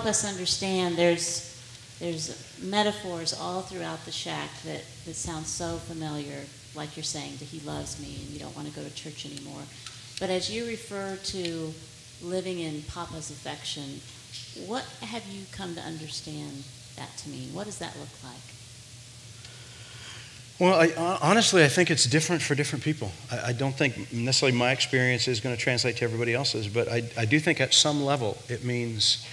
help us understand, there's metaphors all throughout the shack that sound so familiar, like you're saying, that he loves me and you don't want to go to church anymore. But as you refer to living in Papa's affection, what have you come to understand that to mean? What does that look like? Well, honestly, I think it's different for different people. I don't think necessarily my experience is going to translate to everybody else's, but I do think at some level it means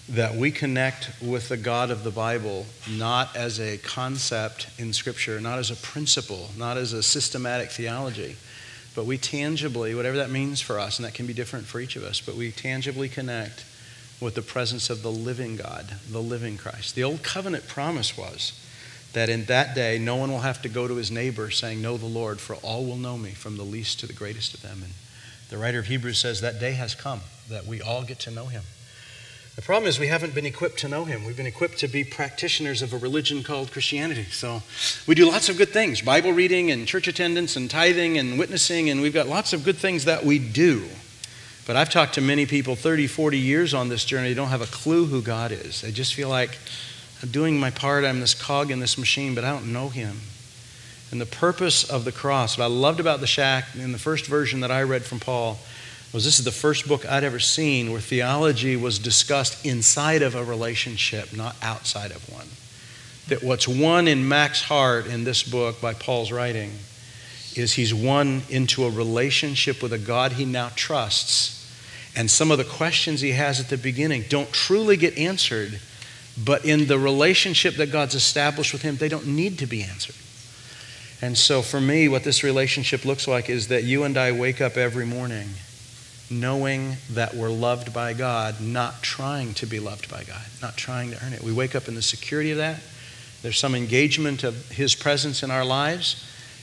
that we connect with the God of the Bible not as a concept in Scripture, not as a principle, not as a systematic theology, but we tangibly, whatever that means for us, and that can be different for each of us, but we tangibly connect with the presence of the living God, the living Christ. The old covenant promise was that in that day, no one will have to go to his neighbor saying, "Know the Lord, for all will know me, from the least to the greatest of them." And the writer of Hebrews says that day has come, that we all get to know him. The problem is we haven't been equipped to know him. We've been equipped to be practitioners of a religion called Christianity. So we do lots of good things, Bible reading and church attendance and tithing and witnessing, and we've got lots of good things that we do. But I've talked to many people 30, 40 years on this journey. They don't have a clue who God is. They just feel like, I'm doing my part, I'm this cog in this machine, but I don't know him. And the purpose of the cross, what I loved about the shack in the first version that I read from Paul, was this is the first book I'd ever seen where theology was discussed inside of a relationship, not outside of one. That what's won in Mac's heart in this book by Paul's writing is he's won into a relationship with a God he now trusts. And some of the questions he has at the beginning don't truly get answered, but in the relationship that God's established with him, they don't need to be answered. And so for me, what this relationship looks like is that you and I wake up every morning knowing that we're loved by God, not trying to be loved by God, not trying to earn it. We wake up in the security of that. There's some engagement of his presence in our lives,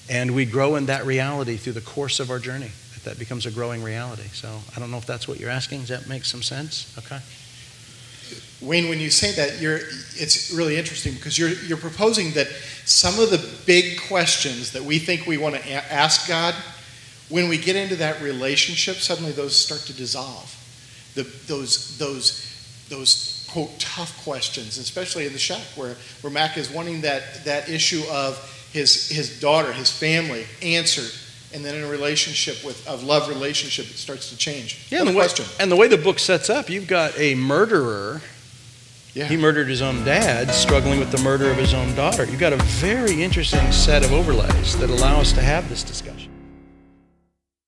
and we grow in that reality through the course of our journey. That becomes a growing reality. So I don't know if that's what you're asking. Does that make some sense? Okay. Wayne, when you say that, it's really interesting because you're proposing that some of the big questions that we think we want to ask God, when we get into that relationship, suddenly those start to dissolve. Those quote tough questions, especially in the shack where Mac is wanting that issue of his daughter, his family answered. And then in a relationship of love relationship, it starts to change. Yeah, and the way the book sets up, you've got a murderer. Yeah. He murdered his own dad, struggling with the murder of his own daughter. You've got a very interesting set of overlays that allow us to have this discussion.